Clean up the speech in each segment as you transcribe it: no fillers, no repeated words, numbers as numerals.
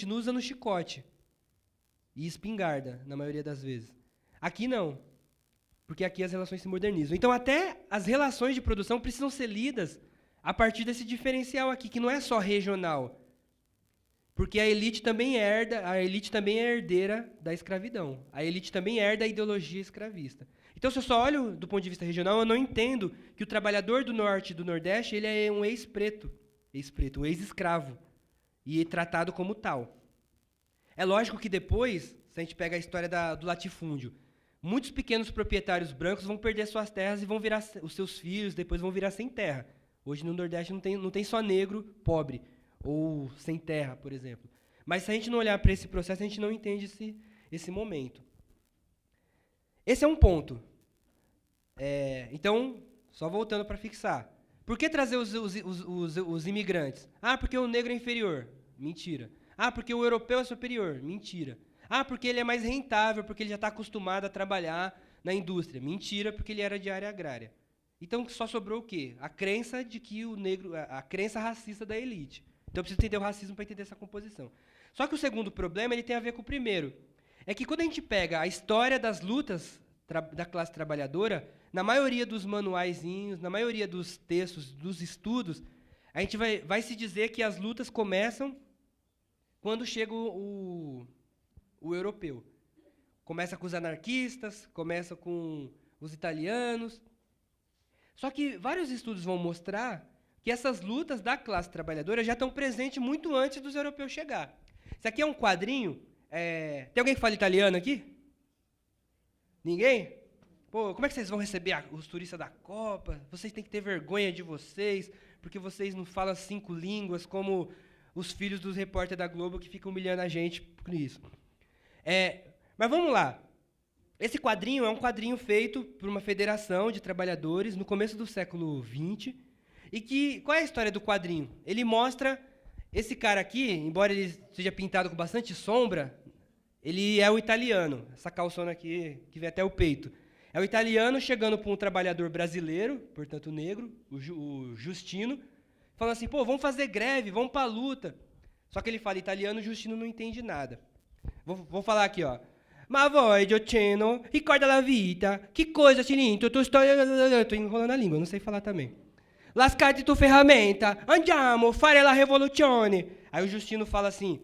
continua usando chicote e espingarda, na maioria das vezes. Aqui não, porque aqui as relações se modernizam. Então, até as relações de produção precisam ser lidas a partir desse diferencial aqui, que não é só regional. Porque a elite também é herdeira da escravidão. A elite também herda a ideologia escravista. Então, se eu só olho do ponto de vista regional, eu não entendo que o trabalhador do norte e do nordeste ele é um ex-preto, um ex-escravo, e é tratado como tal. É lógico que depois, se a gente pega a história do latifúndio, muitos pequenos proprietários brancos vão perder suas terras e vão virar, os seus filhos depois vão virar sem terra. Hoje no Nordeste não tem só negro pobre, ou sem terra, por exemplo. Mas se a gente não olhar para esse processo, a gente não entende esse momento. Esse é um ponto. Então, só voltando para fixar. Por que trazer os imigrantes? Ah, porque o negro é inferior. Mentira. Ah, porque o europeu é superior. Mentira. Ah, porque ele é mais rentável, porque ele já está acostumado a trabalhar na indústria. Mentira, porque ele era de área agrária. Então, só sobrou o quê? A crença de que o negro, a crença racista da elite. Então, eu preciso entender o racismo para entender essa composição. Só que o segundo problema ele tem a ver com o primeiro. É que quando a gente pega a história das lutas da classe trabalhadora, na maioria dos manuaizinhos, na maioria dos textos, dos estudos, a gente vai se dizer que as lutas começam quando chega o europeu. Começa com os anarquistas, começa com os italianos. Só que vários estudos vão mostrar que essas lutas da classe trabalhadora já estão presentes muito antes dos europeus chegar. Isso aqui é um quadrinho. Tem alguém que fala italiano aqui? Ninguém? Pô, como é que vocês vão receber os turistas da Copa? Vocês têm que ter vergonha de vocês, porque vocês não falam 5 línguas como os filhos dos repórteres da Globo que ficam humilhando a gente por isso. Mas vamos lá. Esse quadrinho é um quadrinho feito por uma federação de trabalhadores no começo do século XX. E qual é a história do quadrinho? Ele mostra esse cara aqui, embora ele seja pintado com bastante sombra, ele é o italiano. Essa calçona aqui, que vem até o peito. É o italiano chegando para um trabalhador brasileiro, portanto negro, o Justino, falando assim, pô, vamos fazer greve, vamos para a luta. Só que ele fala italiano, o Justino não entende nada. Vou falar aqui, ó. Ma voi, Gioceno, ricorda la vita, que coisa, Cilinto, tu estou enrolando a língua, não sei falar também. Lascati tu ferramenta, andiamo, fare la rivoluzione. Aí o Justino fala assim,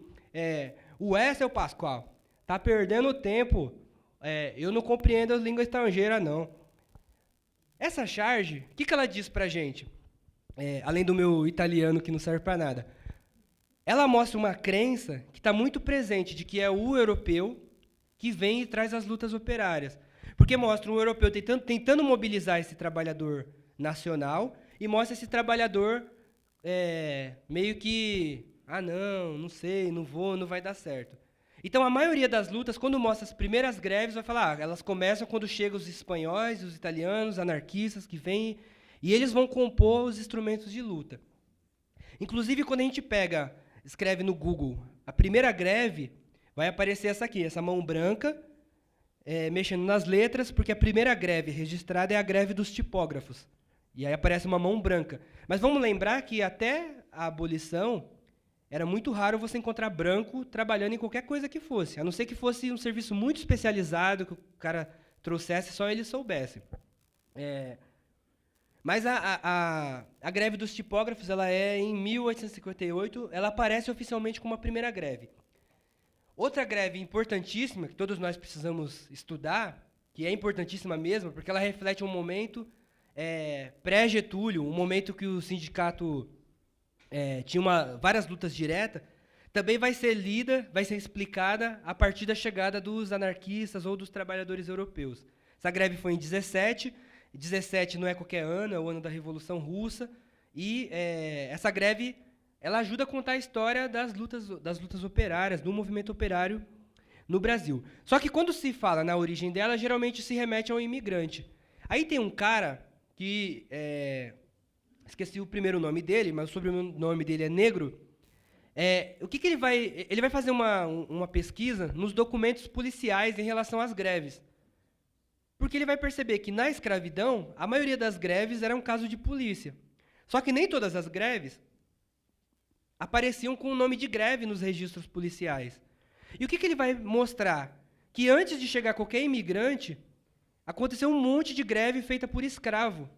seu Pascoal, tá perdendo tempo, eu não compreendo a língua estrangeira, não. Essa charge, o que ela diz pra gente? Além do meu italiano que não serve para nada. Ela mostra uma crença que está muito presente de que é o europeu que vem e traz as lutas operárias. Porque mostra um europeu tentando mobilizar esse trabalhador nacional e mostra esse trabalhador meio que, não sei, não vou, não vai dar certo. Então, a maioria das lutas, quando mostra as primeiras greves, vai falar, elas começam quando chegam os espanhóis, os italianos, os anarquistas que vêm, e eles vão compor os instrumentos de luta. Inclusive, quando a gente escreve no Google, a primeira greve, vai aparecer essa aqui, essa mão branca, mexendo nas letras, porque a primeira greve registrada é a greve dos tipógrafos. E aí aparece uma mão branca. Mas vamos lembrar que até a abolição, era muito raro você encontrar branco trabalhando em qualquer coisa que fosse, a não ser que fosse um serviço muito especializado, que o cara trouxesse só ele soubesse. Mas a greve dos tipógrafos, ela é em 1858, ela aparece oficialmente como a primeira greve. Outra greve importantíssima, que todos nós precisamos estudar, que é importantíssima mesmo, porque ela reflete um momento pré-Getúlio, um momento que o sindicato tinha várias lutas diretas, também vai ser lida, vai ser explicada a partir da chegada dos anarquistas ou dos trabalhadores europeus. Essa greve foi em 17, 17 não é qualquer ano, é o ano da Revolução Russa, e essa greve ela ajuda a contar a história das lutas operárias, do movimento operário no Brasil. Só que quando se fala na origem dela, geralmente se remete ao imigrante. Aí tem um cara que, esqueci o primeiro nome dele, mas o sobrenome dele é Negro. O que ele vai... Ele vai fazer uma pesquisa nos documentos policiais em relação às greves. Porque ele vai perceber que, na escravidão, a maioria das greves era um caso de polícia. Só que nem todas as greves apareciam com o nome de greve nos registros policiais. E o que ele vai mostrar? Que antes de chegar qualquer imigrante, aconteceu um monte de greve feita por escravo.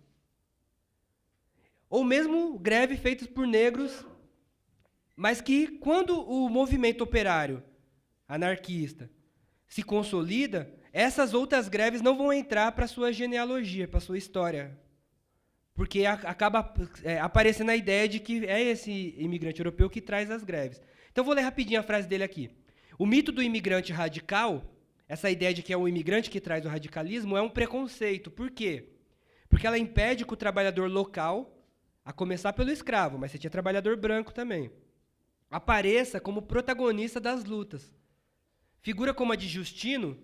Ou mesmo greve feita por negros, mas que, quando o movimento operário anarquista se consolida, essas outras greves não vão entrar para a sua genealogia, para a sua história. Porque acaba aparecendo a ideia de que é esse imigrante europeu que traz as greves. Então, vou ler rapidinho a frase dele aqui. O mito do imigrante radical, essa ideia de que é o imigrante que traz o radicalismo, é um preconceito. Por quê? Porque ela impede que o trabalhador local, a começar pelo escravo, mas você tinha trabalhador branco também, apareça como protagonista das lutas. Figura como a de Justino,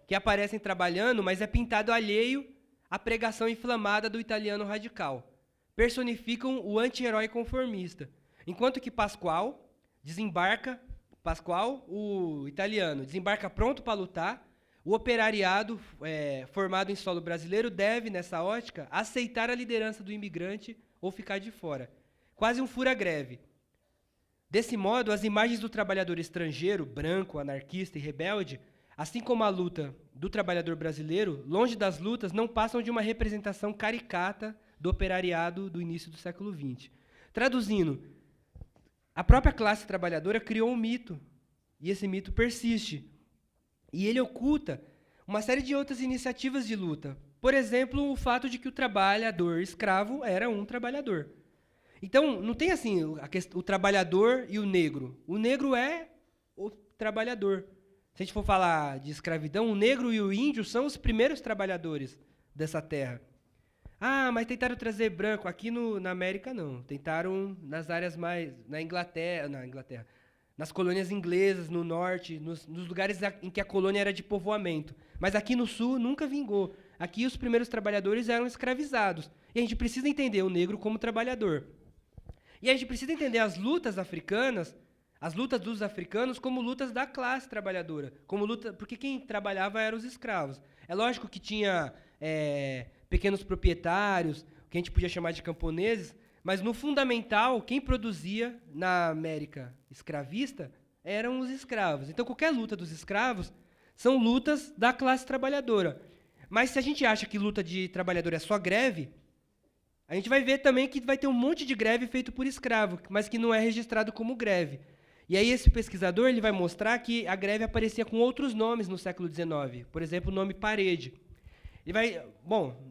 que aparecem trabalhando, mas é pintado alheio à pregação inflamada do italiano radical. Personificam o anti-herói conformista. Enquanto que Pascoal, o italiano, desembarca pronto para lutar, o operariado formado em solo brasileiro deve, nessa ótica, aceitar a liderança do imigrante ou ficar de fora. Quase um fura-greve. Desse modo, as imagens do trabalhador estrangeiro, branco, anarquista e rebelde, assim como a luta do trabalhador brasileiro, longe das lutas, não passam de uma representação caricata do operariado do início do século XX. Traduzindo, a própria classe trabalhadora criou um mito, e esse mito persiste. E ele oculta uma série de outras iniciativas de luta. Por exemplo, o fato de que o trabalhador escravo era um trabalhador. Então, não tem assim o trabalhador e o negro. O negro é o trabalhador. Se a gente for falar de escravidão, o negro e o índio são os primeiros trabalhadores dessa terra. Ah, mas tentaram trazer branco. Aqui na América, não. Tentaram nas áreas mais... Na Inglaterra, nas colônias inglesas, no norte, nos lugares em que a colônia era de povoamento. Mas aqui no sul nunca vingou. Aqui os primeiros trabalhadores eram escravizados. E a gente precisa entender o negro como trabalhador. E a gente precisa entender as lutas africanas, as lutas dos africanos, como lutas da classe trabalhadora. Porque quem trabalhava eram os escravos. É lógico que tinha pequenos proprietários, que a gente podia chamar de camponeses, mas, no fundamental, quem produzia na América escravista eram os escravos. Então, qualquer luta dos escravos são lutas da classe trabalhadora. Mas, se a gente acha que luta de trabalhador é só greve, a gente vai ver também que vai ter um monte de greve feito por escravo, mas que não é registrado como greve. E aí, esse pesquisador ele vai mostrar que a greve aparecia com outros nomes no século XIX. Por exemplo, o nome parede.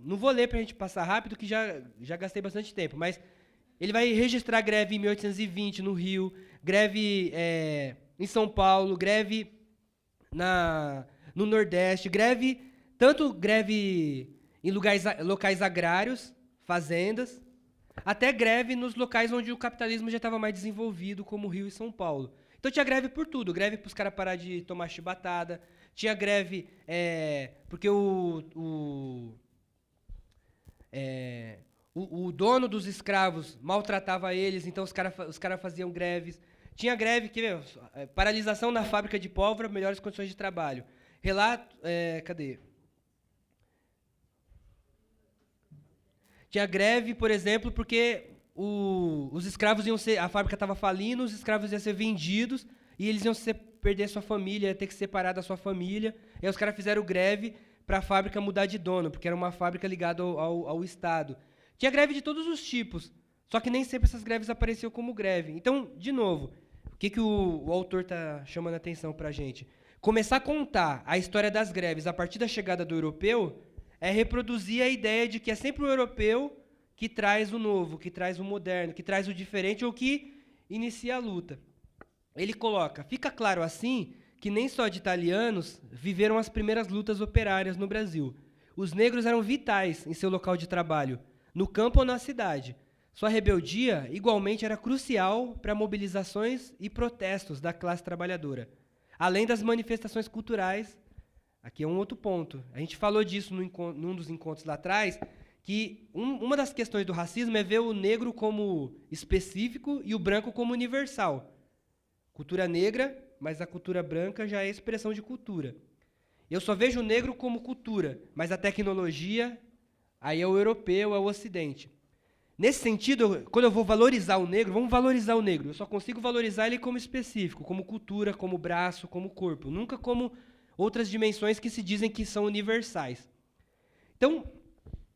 Não vou ler para a gente passar rápido, que já gastei bastante tempo, mas... Ele vai registrar greve em 1820 no Rio, greve em São Paulo, greve no Nordeste, tanto greve em locais agrários, fazendas, até greve nos locais onde o capitalismo já estava mais desenvolvido, como Rio e São Paulo. Então tinha greve por tudo, greve para os caras parar de tomar chibatada, tinha greve porque o dono dos escravos maltratava eles, então os cara faziam greves. Tinha greve, paralisação na fábrica de pólvora, melhores condições de trabalho. Cadê? Tinha greve, por exemplo, porque os escravos a fábrica estava falindo, os escravos iam ser vendidos e eles iam perder sua família, ia ter que separar da sua família. E aí os caras fizeram greve para a fábrica mudar de dono, porque era uma fábrica ligada ao Estado. Tinha greve de todos os tipos, só que nem sempre essas greves apareciam como greve. Então, de novo, o que o autor está chamando a atenção para a gente? Começar a contar a história das greves a partir da chegada do europeu é reproduzir a ideia de que é sempre o europeu que traz o novo, que traz o moderno, que traz o diferente ou que inicia a luta. Ele coloca, fica claro assim que nem só de italianos viveram as primeiras lutas operárias no Brasil. Os negros eram vitais em seu local de trabalho, no campo ou na cidade. Sua rebeldia, igualmente, era crucial para mobilizações e protestos da classe trabalhadora, além das manifestações culturais. Aqui é um outro ponto. A gente falou disso num dos encontros lá atrás, que uma das questões do racismo é ver o negro como específico e o branco como universal. Cultura negra, mas a cultura branca já é expressão de cultura. Eu só vejo o negro como cultura, mas a tecnologia... Aí é o europeu, é o ocidente. Nesse sentido, quando eu vou valorizar o negro, vamos valorizar o negro. Eu só consigo valorizar ele como específico, como cultura, como braço, como corpo. Nunca como outras dimensões que se dizem que são universais. Então,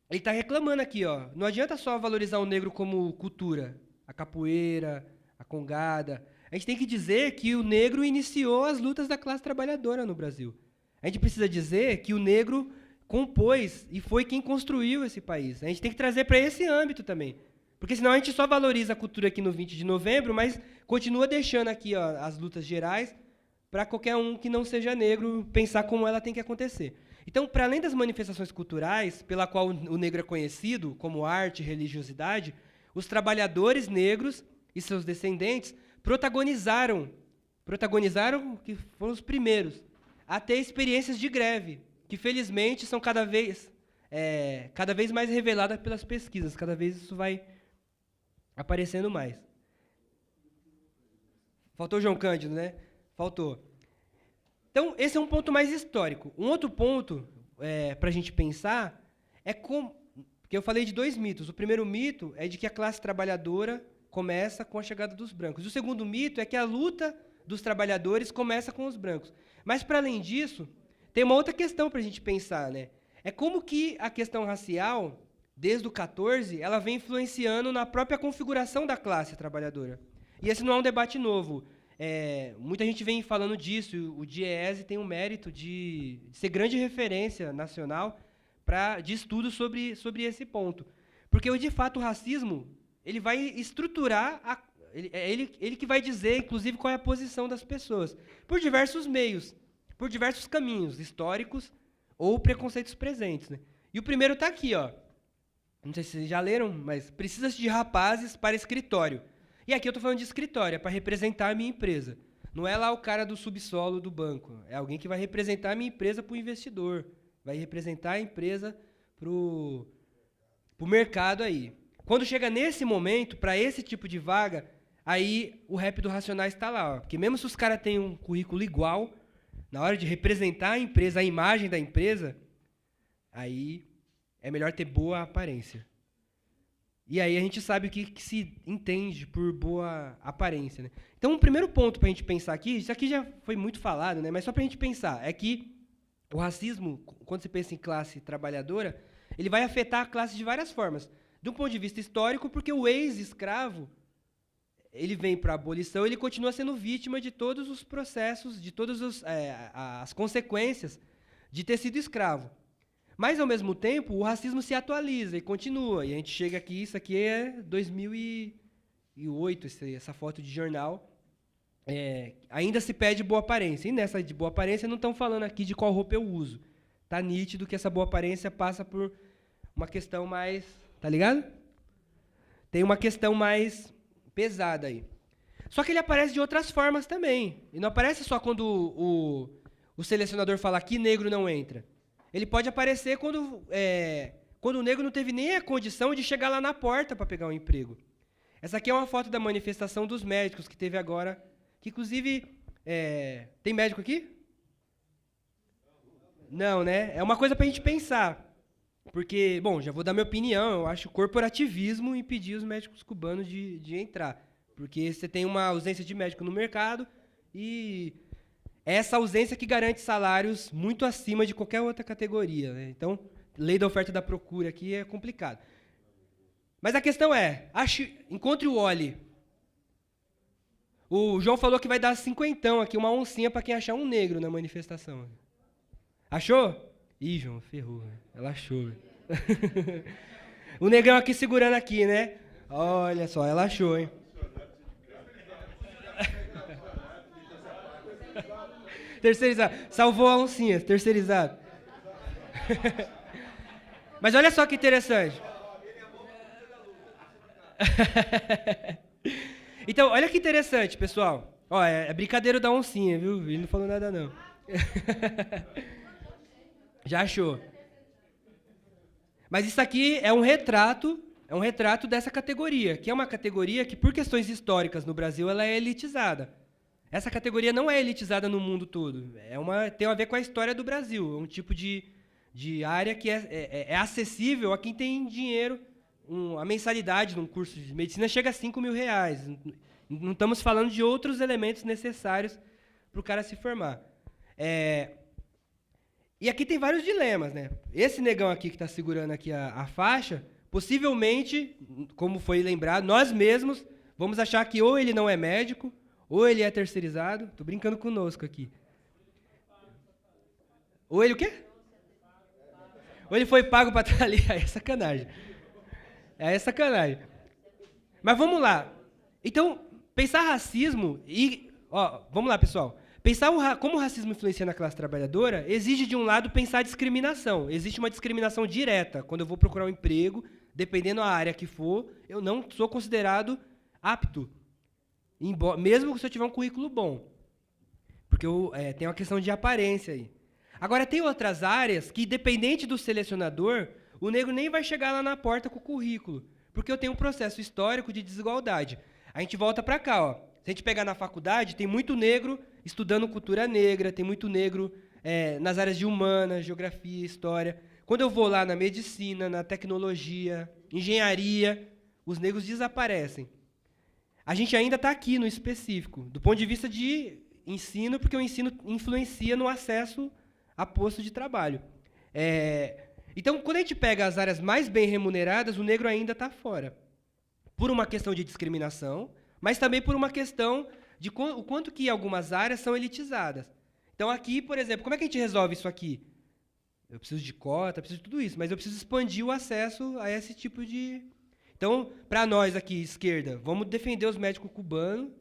ele está reclamando aqui, ó. Não adianta só valorizar o negro como cultura. A capoeira, a congada. A gente tem que dizer que o negro iniciou as lutas da classe trabalhadora no Brasil. A gente precisa dizer que o negro compôs e foi quem construiu esse país. A gente tem que trazer para esse âmbito também. Porque senão a gente só valoriza a cultura aqui no 20 de novembro, mas continua deixando aqui, ó, as lutas gerais para qualquer um que não seja negro pensar como ela tem que acontecer. Então, para além das manifestações culturais, pela qual o negro é conhecido, como arte e religiosidade, os trabalhadores negros e seus descendentes protagonizaram, que foram os primeiros, a ter experiências de greve, que felizmente são cada vez mais reveladas pelas pesquisas, cada vez isso vai aparecendo mais. Faltou o João Cândido, né? Faltou. Então, esse é um ponto mais histórico. Um outro ponto para a gente pensar é como... Porque eu falei de 2 mitos. O primeiro mito é de que a classe trabalhadora começa com a chegada dos brancos. E o segundo mito é que a luta dos trabalhadores começa com os brancos. Mas, para além disso, tem uma outra questão para a gente pensar, né? É como que a questão racial, desde o 14, ela vem influenciando na própria configuração da classe trabalhadora. E esse não é um debate novo. Muita gente vem falando disso. O DIEESE tem o mérito de ser grande referência nacional de estudo sobre esse ponto. Porque, de fato, o racismo ele vai estruturar, ele que vai dizer, inclusive, qual é a posição das pessoas, por diversos meios, por diversos caminhos históricos ou preconceitos presentes, né? E o primeiro está aqui, ó. Não sei se vocês já leram, mas precisa-se de rapazes para escritório. E aqui eu estou falando de escritório, é para representar a minha empresa. Não é lá o cara do subsolo do banco. É alguém que vai representar a minha empresa para o investidor. Vai representar a empresa para o mercado aí. Quando chega nesse momento, para esse tipo de vaga, aí o rap do Racionais está lá. Ó. Porque mesmo se os caras têm um currículo igual, na hora de representar a empresa, a imagem da empresa, aí é melhor ter boa aparência. E aí a gente sabe o que se entende por boa aparência, né? Então, um primeiro ponto para a gente pensar aqui, isso aqui já foi muito falado, né? Mas só para a gente pensar, é que o racismo, quando você pensa em classe trabalhadora, ele vai afetar a classe de várias formas. De um ponto de vista histórico, porque o ex-escravo, ele vem para a abolição, ele continua sendo vítima de todos os processos, de todas as consequências de ter sido escravo. Mas, ao mesmo tempo, o racismo se atualiza e continua. E a gente chega aqui, isso aqui é 2008, essa foto de jornal. Ainda se pede boa aparência. E nessa de boa aparência, não estão falando aqui de qual roupa eu uso. Está nítido que essa boa aparência passa por uma questão mais... Tá ligado? Tem uma questão mais pesada aí. Só que ele aparece de outras formas também. E não aparece só quando o selecionador fala que negro não entra. Ele pode aparecer quando o negro não teve nem a condição de chegar lá na porta para pegar um emprego. Essa aqui é uma foto da manifestação dos médicos que teve agora, que inclusive... tem médico aqui? Não, né? É uma coisa para a gente pensar. Porque, bom, já vou dar minha opinião, eu acho corporativismo impedir os médicos cubanos de entrar. Porque você tem uma ausência de médico no mercado e... essa ausência que garante salários muito acima de qualquer outra categoria, né? Então, lei da oferta e da procura aqui é complicado. Mas a questão é, encontre o Oli. O João falou que vai dar 50 aqui, uma oncinha para quem achar um negro na manifestação. Achou? Ih, João, ferrou. Né? Ela achou. O negrão aqui segurando aqui, né? Olha só, ela achou, hein? Terceirizado. Salvou a oncinha, terceirizado. Mas olha só que interessante. Então, olha que interessante, pessoal. Ó, é brincadeira da oncinha, viu? Ele não falou nada, não. Já achou. Mas isso aqui é um retrato dessa categoria, que é uma categoria que, por questões históricas no Brasil, ela é elitizada. Essa categoria não é elitizada no mundo todo. Tem a ver com a história do Brasil. É um tipo de área que é acessível a quem tem dinheiro a mensalidade num curso de medicina chega a R$ 5.000. Não estamos falando de outros elementos necessários para o cara se formar. E aqui tem vários dilemas, né? Esse negão aqui que está segurando aqui a faixa, possivelmente, como foi lembrado, nós mesmos vamos achar que ou ele não é médico, ou ele é terceirizado. Estou brincando conosco aqui. Ou ele o quê? Ou ele foi pago para estar ali. Aí é sacanagem. É sacanagem. Mas vamos lá. Então, pensar racismo e... vamos lá, pessoal. Pensar como o racismo influencia na classe trabalhadora exige, de um lado, pensar a discriminação. Existe uma discriminação direta. Quando eu vou procurar um emprego, dependendo da área que for, eu não sou considerado apto, mesmo se eu tiver um currículo bom. Porque tem uma questão de aparência aí. Agora, tem outras áreas que, dependente do selecionador, o negro nem vai chegar lá na porta com o currículo, porque eu tenho um processo histórico de desigualdade. A gente volta para cá. Se a gente pegar na faculdade, tem muito negro estudando cultura negra, tem muito negro nas áreas de humanas, geografia, história. Quando eu vou lá na medicina, na tecnologia, engenharia, os negros desaparecem. A gente ainda está aqui no específico, do ponto de vista de ensino, porque o ensino influencia no acesso a posto de trabalho. Então, quando a gente pega as áreas mais bem remuneradas, o negro ainda está fora. Por uma questão de discriminação, mas também por uma questão de o quanto que algumas áreas são elitizadas. Então, aqui, por exemplo, como é que a gente resolve isso aqui? Eu preciso de cota, preciso de tudo isso, mas eu preciso expandir o acesso a esse tipo de... Então, para nós aqui, esquerda, vamos defender os médicos cubanos,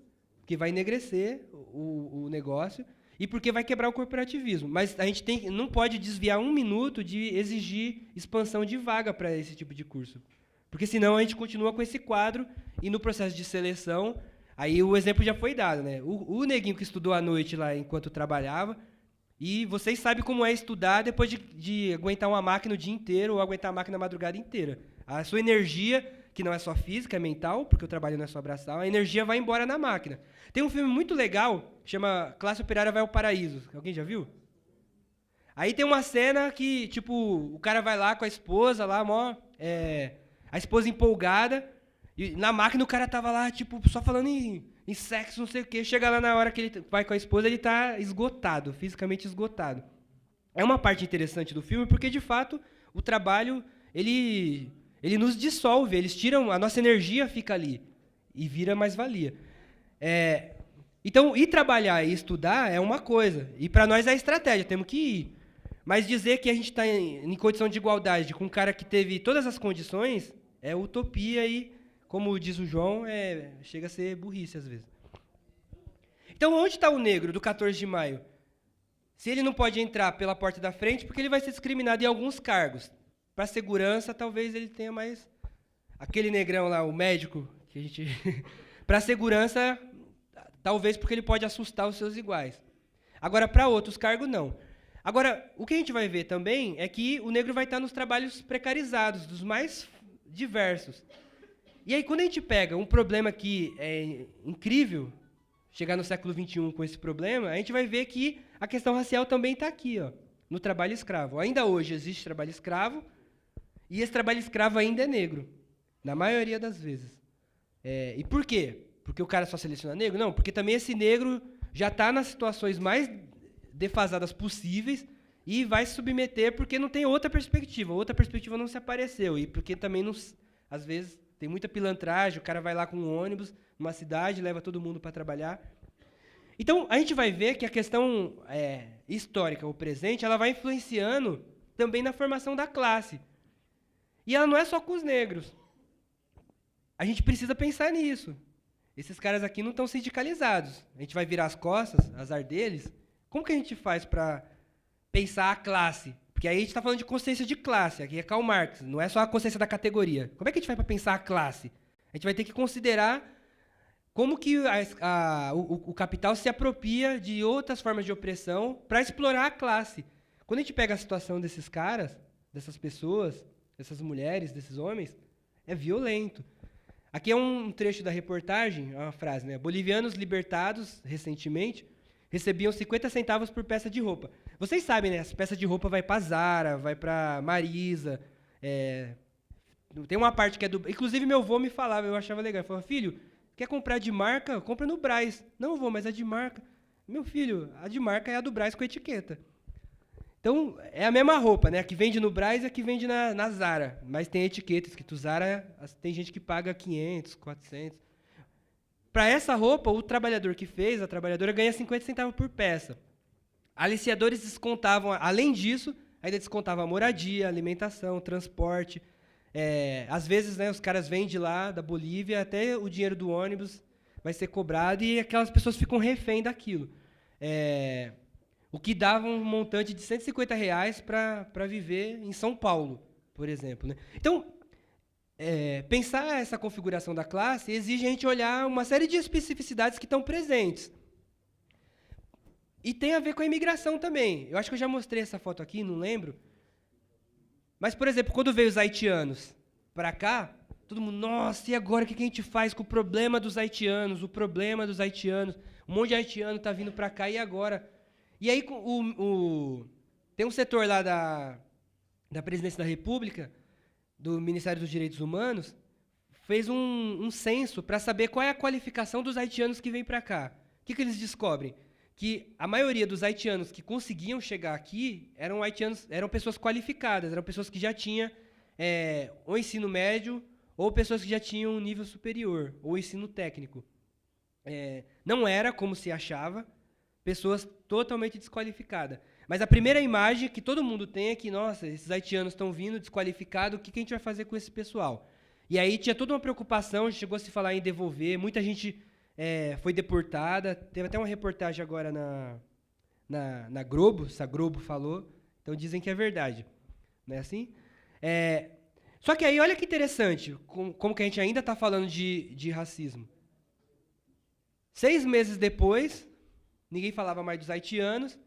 que vai enegrecer o negócio, e porque vai quebrar o corporativismo. Mas a gente não pode desviar um minuto de exigir expansão de vaga para esse tipo de curso. Porque senão a gente continua com esse quadro, e no processo de seleção, aí o exemplo já foi dado, né? O neguinho que estudou à noite lá enquanto trabalhava, e vocês sabem como é estudar depois de aguentar uma máquina o dia inteiro, ou aguentar a máquina a madrugada inteira. A sua energia, que não é só física, é mental, porque o trabalho não é só braçal, a energia vai embora na máquina. Tem um filme muito legal, chama Classe Operária Vai ao Paraíso. Alguém já viu? Aí tem uma cena que, tipo, o cara vai lá com a esposa, lá, a esposa empolgada, e na máquina o cara tava lá, tipo, só falando em sexo, não sei o quê. Chega lá na hora que ele vai com a esposa, ele tá esgotado, fisicamente esgotado. É uma parte interessante do filme, porque, de fato, o trabalho, ele nos dissolve, eles tiram, a nossa energia fica ali, e vira mais-valia. Então, ir trabalhar e estudar é uma coisa, e para nós é estratégia, temos que ir. Mas dizer que a gente está em condição de igualdade com um cara que teve todas as condições é utopia e, como diz o João, chega a ser burrice às vezes. Então, onde está o negro do 14 de maio? Se ele não pode entrar pela porta da frente, porque ele vai ser discriminado em alguns cargos. Para segurança, talvez ele tenha mais... Aquele negrão lá, o médico, que a gente... Para segurança, talvez porque ele pode assustar os seus iguais. Agora, para outros cargos, não. Agora, o que a gente vai ver também é que o negro vai estar nos trabalhos precarizados, dos mais diversos. E aí, quando a gente pega um problema que é incrível, chegar no século XXI com esse problema, a gente vai ver que a questão racial também está aqui, no trabalho escravo. Ainda hoje existe trabalho escravo, e esse trabalho escravo ainda é negro, na maioria das vezes. E por quê? Porque o cara só seleciona negro? Não, porque também esse negro já está nas situações mais defasadas possíveis e vai se submeter porque não tem outra perspectiva não se apareceu, e porque também, às vezes, tem muita pilantragem, o cara vai lá com um ônibus numa cidade, leva todo mundo para trabalhar. Então, a gente vai ver que a questão histórica, o presente, ela vai influenciando também na formação da classe. E ela não é só com os negros. A gente precisa pensar nisso. Esses caras aqui não estão sindicalizados. A gente vai virar as costas, azar deles. Como que a gente faz para pensar a classe? Porque aí a gente está falando de consciência de classe, aqui é Karl Marx, não é só a consciência da categoria. Como é que a gente faz para pensar a classe? A gente vai ter que considerar como que o capital se apropria de outras formas de opressão para explorar a classe. Quando a gente pega a situação desses caras, dessas pessoas, dessas mulheres, desses homens, é violento. Aqui é um trecho da reportagem, é uma frase, né? Bolivianos libertados recentemente recebiam 50 centavos por peça de roupa. Vocês sabem, né? Essa peça de roupa vai para Zara, vai para Marisa, Tem uma parte que é do... Inclusive, meu avô me falava, eu achava legal. Ele falava, filho, quer comprar de marca? Compra no Brás. Não, vô, mas a de marca... Meu filho, a de marca é a do Brás com etiqueta. Então, é a mesma roupa, né? A que vende no Brás e a que vende na Zara. Mas tem etiqueta, escrito Zara, tem gente que paga 500, 400. Para essa roupa, o trabalhador que fez, a trabalhadora, ganha 50 centavos por peça. Aliciadores descontavam, além disso, ainda descontavam a moradia, alimentação, transporte. Às vezes, né, os caras vêm de lá, da Bolívia, até o dinheiro do ônibus vai ser cobrado e aquelas pessoas ficam refém daquilo. O que dava um montante de R$150 para viver em São Paulo, por exemplo. Né? Então, pensar essa configuração da classe exige a gente olhar uma série de especificidades que estão presentes. E tem a ver com a imigração também. Eu acho que eu já mostrei essa foto aqui, não lembro. Mas, por exemplo, quando veio os haitianos para cá, todo mundo, nossa, e agora o que a gente faz com o problema dos haitianos? O problema dos haitianos. Um monte de haitiano está vindo para cá, e agora? E aí tem um setor lá da Presidência da República, do Ministério dos Direitos Humanos, fez um censo para saber qual é a qualificação dos haitianos que vêm para cá. O que eles descobrem? Que a maioria dos haitianos que conseguiam chegar aqui eram pessoas qualificadas, eram pessoas que já tinham ou ensino médio, ou pessoas que já tinham um nível superior, ou ensino técnico. Não era, como se achava, pessoas totalmente desqualificadas. Mas a primeira imagem que todo mundo tem é que, nossa, esses haitianos estão vindo desqualificados, o que a gente vai fazer com esse pessoal? E aí tinha toda uma preocupação, chegou a se falar em devolver, muita gente foi deportada. Teve até uma reportagem agora na Globo, se a Globo falou, então dizem que é verdade. Não é assim? Só que aí, olha que interessante, como que a gente ainda está falando de racismo. 6 meses depois, ninguém falava mais dos haitianos,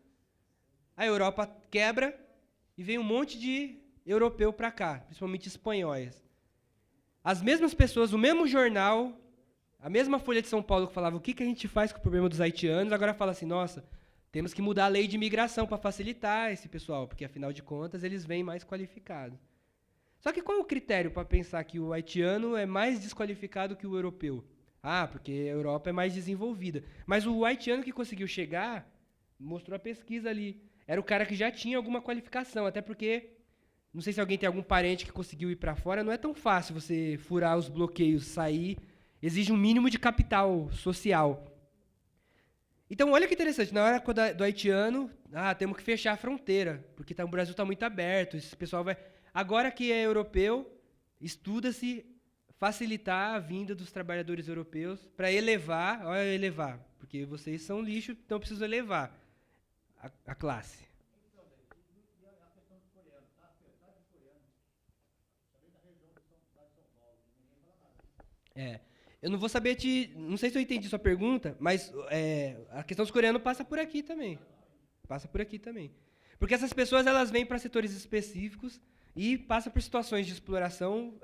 a Europa quebra e vem um monte de europeu para cá, principalmente espanhóis. As mesmas pessoas, o mesmo jornal, a mesma Folha de São Paulo que falava o que a gente faz com o problema dos haitianos, agora fala assim, nossa, temos que mudar a lei de imigração para facilitar esse pessoal, porque, afinal de contas, eles vêm mais qualificados. Só que qual é o critério para pensar que o haitiano é mais desqualificado que o europeu? Porque a Europa é mais desenvolvida. Mas o haitiano que conseguiu chegar, mostrou a pesquisa ali, era o cara que já tinha alguma qualificação, até porque, não sei se alguém tem algum parente que conseguiu ir para fora, não é tão fácil você furar os bloqueios, sair, exige um mínimo de capital social. Então, olha que interessante, na hora do haitiano, temos que fechar a fronteira, porque o Brasil está muito aberto, esse pessoal vai... Agora que é europeu, estuda-se facilitar a vinda dos trabalhadores europeus para elevar, porque vocês são lixo, então preciso elevar a classe. Eu não vou saber não sei se eu entendi sua pergunta, mas a questão dos coreanos passa por aqui também. Passa por aqui também. Porque essas pessoas elas vêm para setores específicos e passam por situações de exploração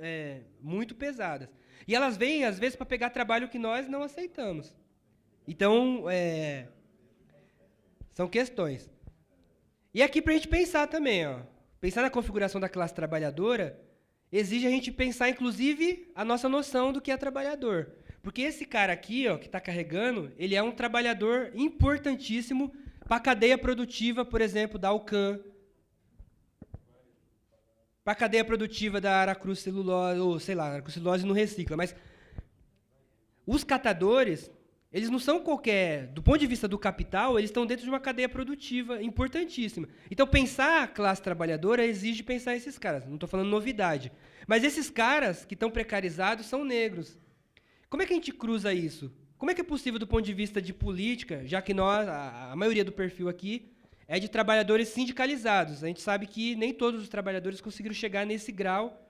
muito pesadas. E elas vêm, às vezes, para pegar trabalho que nós não aceitamos. Então, são questões. E aqui para a gente pensar também, pensar na configuração da classe trabalhadora, exige a gente pensar, inclusive, a nossa noção do que é trabalhador. Porque esse cara aqui, que está carregando, ele é um trabalhador importantíssimo para a cadeia produtiva, por exemplo, da Alcan, para a cadeia produtiva da Aracruz Celulose, ou sei lá, Aracruz Celulose não recicla, mas os catadores, eles não são qualquer, do ponto de vista do capital, eles estão dentro de uma cadeia produtiva importantíssima. Então, pensar a classe trabalhadora exige pensar esses caras, não estou falando novidade. Mas esses caras que estão precarizados são negros. Como é que a gente cruza isso? Como é que é possível do ponto de vista de política, já que nós, a maioria do perfil aqui, é de trabalhadores sindicalizados. A gente sabe que nem todos os trabalhadores conseguiram chegar nesse grau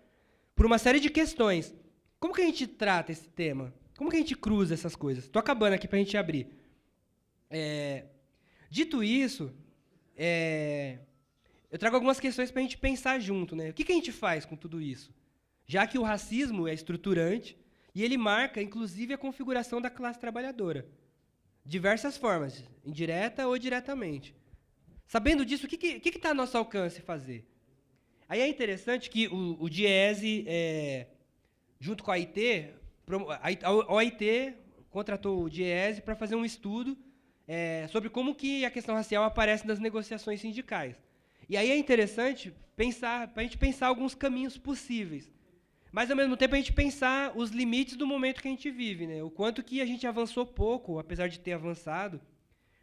por uma série de questões. Como que a gente trata esse tema? Como que a gente cruza essas coisas? Estou acabando aqui para a gente abrir. Dito isso, eu trago algumas questões para a gente pensar junto. Né? O que a gente faz com tudo isso? Já que o racismo é estruturante e ele marca, inclusive, a configuração da classe trabalhadora. Diversas formas, indireta ou diretamente. Sabendo disso, o que está ao nosso alcance fazer? Aí é interessante que o DIEESE, junto com a OIT, a OIT contratou o DIEESE para fazer um estudo sobre como que a questão racial aparece nas negociações sindicais. E aí é interessante para a gente pensar alguns caminhos possíveis. Mas, ao mesmo tempo, a gente pensar os limites do momento que a gente vive, né? O quanto que a gente avançou pouco, apesar de ter avançado,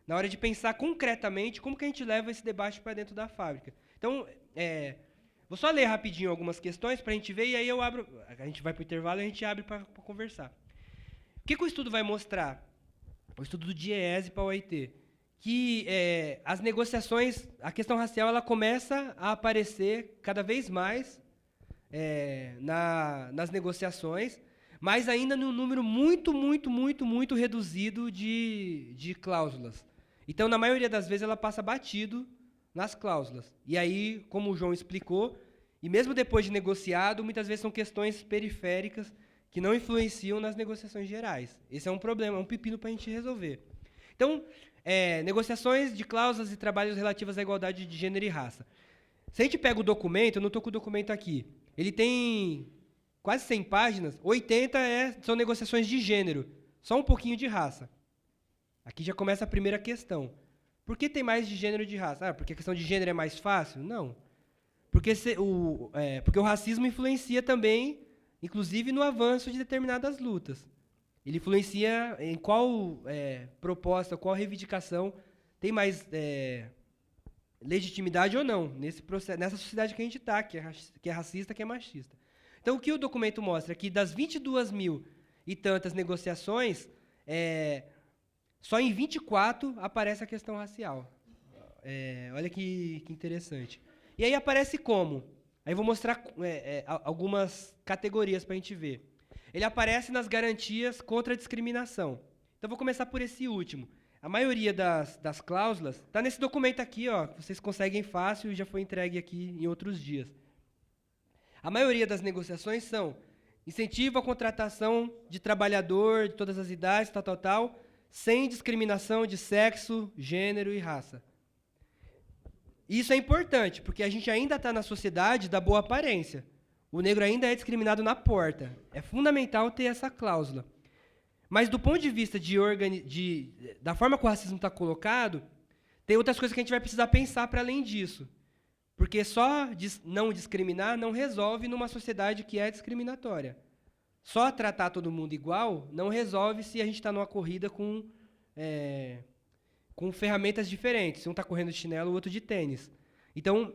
na hora de pensar concretamente como que a gente leva esse debate para dentro da fábrica. Então, vou só ler rapidinho algumas questões para a gente ver, e aí a gente vai para o intervalo e a gente abre para conversar. O que o estudo vai mostrar? O estudo do DIEESE para o OIT. Que as negociações, a questão racial, ela começa a aparecer cada vez mais nas negociações, mas ainda num número muito reduzido de cláusulas. Então, na maioria das vezes, ela passa batido nas cláusulas. E aí, como o João explicou, e mesmo depois de negociado, muitas vezes são questões periféricas que não influenciam nas negociações gerais. Esse é um problema, é um pepino para a gente resolver. Então, negociações de cláusulas e trabalhos relativas à igualdade de gênero e raça. Se a gente pega o documento, eu não estou com o documento aqui, ele tem quase 100 páginas, 80 são negociações de gênero, só um pouquinho de raça. Aqui já começa a primeira questão. Por que tem mais de gênero e de raça? Porque a questão de gênero é mais fácil? Não. Porque o racismo influencia também, inclusive, no avanço de determinadas lutas. Ele influencia em qual proposta, qual reivindicação tem mais legitimidade ou não nesse processo, nessa sociedade que a gente está, que é racista, que é machista. Então, o que o documento mostra é que das 22 mil e tantas negociações, só em 24 aparece a questão racial. Olha que interessante. E aí aparece como? Aí eu vou mostrar algumas categorias para a gente ver. Ele aparece nas garantias contra a discriminação. Então, vou começar por esse último. A maioria das cláusulas está nesse documento aqui, ó, que vocês conseguem fácil e já foi entregue aqui em outros dias. A maioria das negociações são incentivo à contratação de trabalhador de todas as idades, tal, sem discriminação de sexo, gênero e raça. Isso é importante, porque a gente ainda está na sociedade da boa aparência. O negro ainda é discriminado na porta. É fundamental ter essa cláusula. Mas, do ponto de vista da forma que o racismo está colocado, tem outras coisas que a gente vai precisar pensar para além disso. Porque só não discriminar não resolve numa sociedade que é discriminatória. Só tratar todo mundo igual não resolve se a gente está numa corrida com ferramentas diferentes. Se um está correndo de chinelo, o outro de tênis. Então,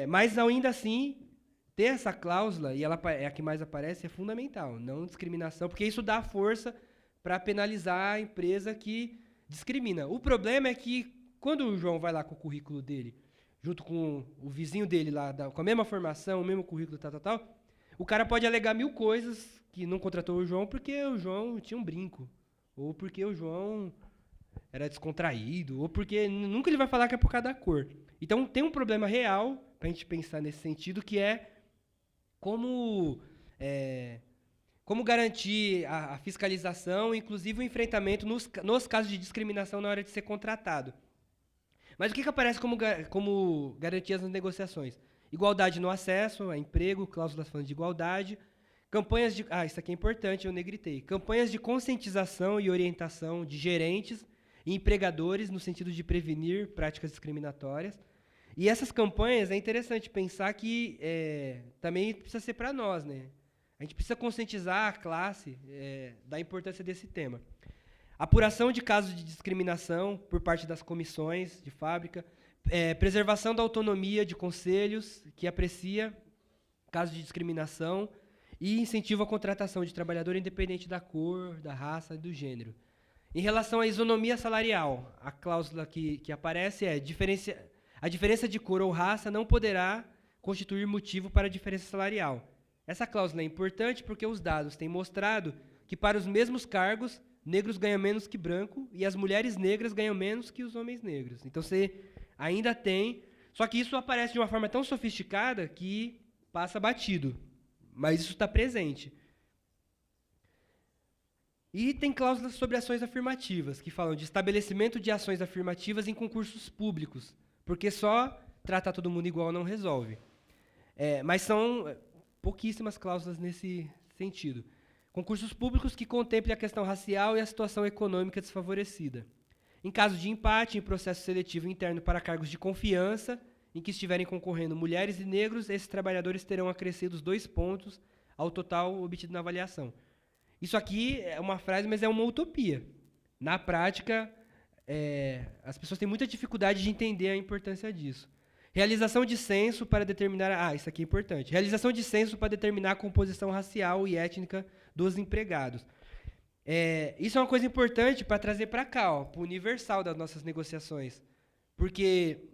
mas ainda assim, ter essa cláusula, e ela é a que mais aparece, é fundamental. Não discriminação, porque isso dá força para penalizar a empresa que discrimina. O problema é que, quando o João vai lá com o currículo dele, junto com o vizinho dele lá, com a mesma formação, o mesmo currículo, tal, o cara pode alegar 1000 coisas que não contratou o João porque o João tinha um brinco, ou porque o João era descontraído, ou porque nunca ele vai falar que é por causa da cor. Então, tem um problema real para a gente pensar nesse sentido, que é como garantir a fiscalização, inclusive o enfrentamento nos casos de discriminação na hora de ser contratado. Mas o que aparece como garantias nas negociações? Igualdade no acesso a emprego, cláusulas falando de igualdade, campanhas de... isso aqui é importante, eu negritei. Campanhas de conscientização e orientação de gerentes e empregadores no sentido de prevenir práticas discriminatórias. E essas campanhas, é interessante pensar que também precisa ser para nós, né? A gente precisa conscientizar a classe da importância desse tema. Apuração de casos de discriminação por parte das comissões de fábrica, preservação da autonomia de conselhos que aprecia casos de discriminação e incentivo à contratação de trabalhador independente da cor, da raça e do gênero. Em relação à isonomia salarial, a cláusula que aparece é a diferença de cor ou raça não poderá constituir motivo para a diferença salarial. Essa cláusula é importante porque os dados têm mostrado que, para os mesmos cargos, negros ganham menos que branco e as mulheres negras ganham menos que os homens negros. Então, você ainda tem... Só que isso aparece de uma forma tão sofisticada que passa batido. Mas isso está presente. E tem cláusulas sobre ações afirmativas, que falam de estabelecimento de ações afirmativas em concursos públicos, porque só tratar todo mundo igual não resolve. Mas são pouquíssimas cláusulas nesse sentido. Concursos públicos que contemplem a questão racial e a situação econômica desfavorecida. Em caso de empate em processo seletivo interno para cargos de confiança, em que estiverem concorrendo mulheres e negros, esses trabalhadores terão acrescidos 2 pontos ao total obtido na avaliação. Isso aqui é uma frase, mas é uma utopia. Na prática, as pessoas têm muita dificuldade de entender a importância disso. Realização de censo para determinar... isso aqui é importante. Realização de censo para determinar a composição racial e étnica dos empregados. Isso é uma coisa importante para trazer para cá, para o universal das nossas negociações. Porque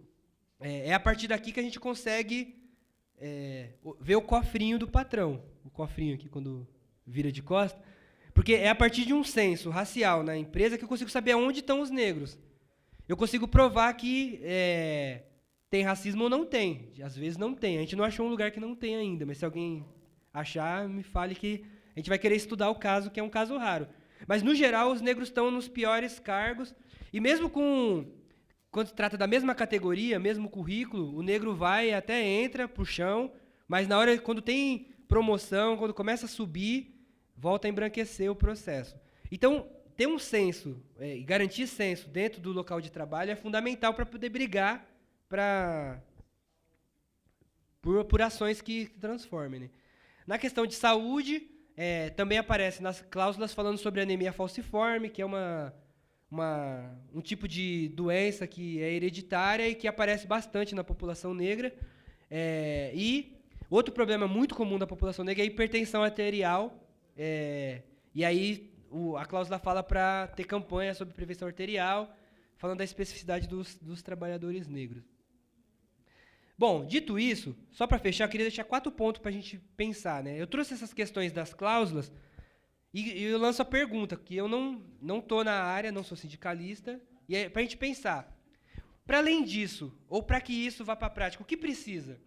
é a partir daqui que a gente consegue ver o cofrinho do patrão. O cofrinho aqui, quando vira de costa. Porque é a partir de um censo racial na empresa que eu consigo saber onde estão os negros. Eu consigo provar que tem racismo ou não tem. Às vezes não tem. A gente não achou um lugar que não tem ainda, mas se alguém achar, me fale que a gente vai querer estudar o caso, que é um caso raro. Mas, no geral, os negros estão nos piores cargos. E mesmo quando se trata da mesma categoria, mesmo currículo, o negro até entra para o chão, mas na hora, quando tem promoção, quando começa a subir, volta a embranquecer o processo. Então, ter um censo, e garantir censo dentro do local de trabalho é fundamental para poder brigar por ações que transformem. Né? Na questão de saúde, também aparece nas cláusulas falando sobre anemia falciforme, que é um tipo de doença que é hereditária e que aparece bastante na população negra. E outro problema muito comum da população negra é a hipertensão arterial. E aí a cláusula fala para ter campanha sobre prevenção arterial, falando da especificidade dos trabalhadores negros. Bom, dito isso, só para fechar, eu queria deixar 4 pontos para a gente pensar. Né? Eu trouxe essas questões das cláusulas e eu lanço a pergunta, que eu não estou na área, não sou sindicalista, e é para a gente pensar. Para além disso, ou para que isso vá para a prática, o que precisa?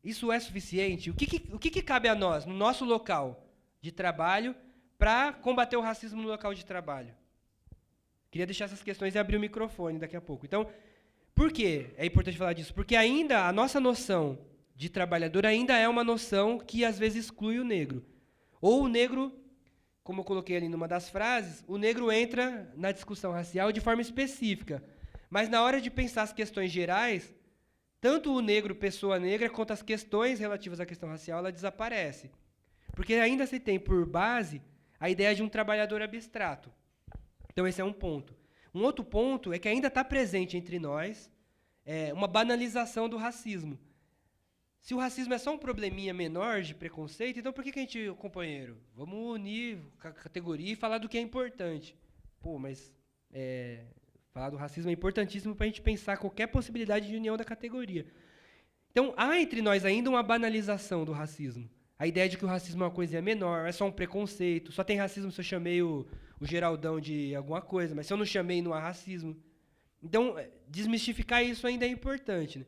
Isso é suficiente? O que cabe a nós, no nosso local de trabalho, para combater o racismo no local de trabalho? Queria deixar essas questões e abrir o microfone daqui a pouco. Então, por que é importante falar disso? Porque ainda a nossa noção de trabalhador ainda é uma noção que às vezes exclui o negro. Ou o negro, como eu coloquei ali numa das frases, o negro entra na discussão racial de forma específica. Mas na hora de pensar as questões gerais, tanto o negro, pessoa negra, quanto as questões relativas à questão racial, ela desaparece. Porque ainda se tem por base a ideia de um trabalhador abstrato. Então esse é um ponto. Um outro ponto é que ainda está presente entre nós uma banalização do racismo. Se o racismo é só um probleminha menor de preconceito, então por que a gente, companheiro, vamos unir a categoria e falar do que é importante? Mas falar do racismo é importantíssimo para a gente pensar qualquer possibilidade de união da categoria. Então, há entre nós ainda uma banalização do racismo. A ideia de que o racismo é uma coisinha menor, é só um preconceito, só tem racismo se eu chamei o Geraldão de alguma coisa, mas se eu não chamei, não há racismo. Então, desmistificar isso ainda é importante. Né?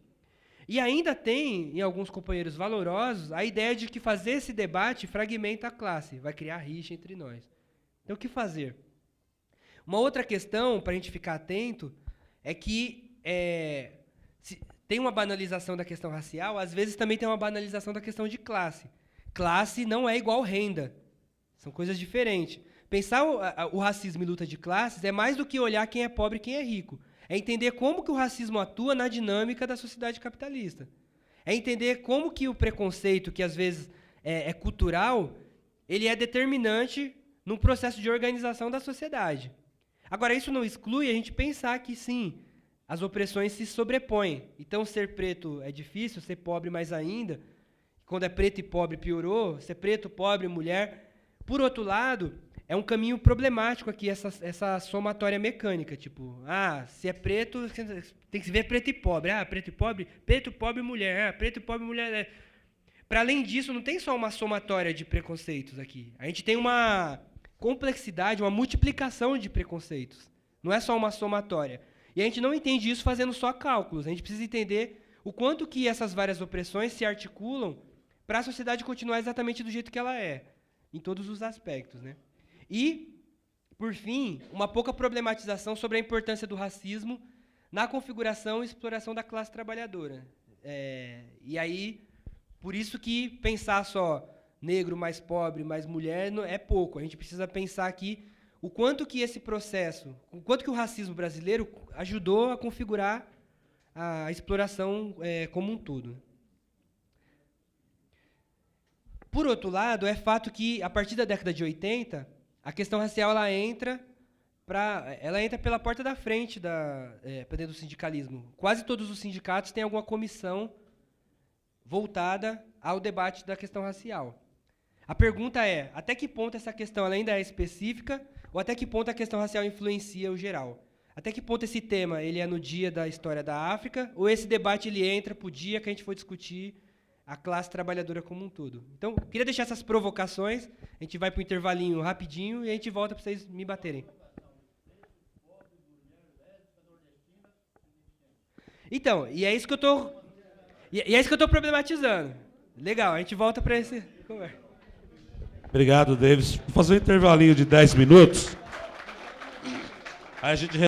E ainda tem, em alguns companheiros valorosos, a ideia de que fazer esse debate fragmenta a classe, vai criar rixa entre nós. Então, o que fazer? Uma outra questão, para a gente ficar atento, é que se tem uma banalização da questão racial, às vezes também tem uma banalização da questão de classe. Classe não é igual renda. São coisas diferentes. Pensar o racismo e luta de classes é mais do que olhar quem é pobre e quem é rico. É entender como que o racismo atua na dinâmica da sociedade capitalista. É entender como que o preconceito, que às vezes é cultural, ele é determinante num processo de organização da sociedade. Agora, isso não exclui a gente pensar que, sim, as opressões se sobrepõem. Então, ser preto é difícil, ser pobre mais ainda. Quando é preto e pobre, piorou. Ser preto, pobre, mulher. Por outro lado, é um caminho problemático aqui, essa somatória mecânica. Tipo, se é preto, tem que se ver preto e pobre. Preto e pobre, preto, pobre, mulher. Preto, pobre, mulher. Para além disso, não tem só uma somatória de preconceitos aqui. A gente tem uma complexidade, uma multiplicação de preconceitos. Não é só uma somatória. E a gente não entende isso fazendo só cálculos. A gente precisa entender o quanto que essas várias opressões se articulam para a sociedade continuar exatamente do jeito que ela é, em todos os aspectos. Né? E, por fim, uma pouca problematização sobre a importância do racismo na configuração e exploração da classe trabalhadora. E aí, por isso que pensar só negro mais pobre, mais mulher, é pouco. A gente precisa pensar aqui o quanto que esse processo, o quanto que o racismo brasileiro ajudou a configurar a exploração como um todo. Por outro lado, é fato que, a partir da década de 80, a questão racial ela entra pela porta da frente para dentro do sindicalismo. Quase todos os sindicatos têm alguma comissão voltada ao debate da questão racial. A pergunta é, até que ponto essa questão ela ainda é específica, ou até que ponto a questão racial influencia o geral? Até que ponto esse tema ele é no dia da história da África, ou esse debate ele entra para o dia que a gente for discutir a classe trabalhadora como um todo? Então, queria deixar essas provocações, a gente vai para o intervalinho rapidinho e a gente volta para vocês me baterem. Então, e é isso que eu estou problematizando. Legal, a gente volta para esse conversa. Obrigado, Davis. Vou fazer um intervalinho de 10 minutos. Aí a gente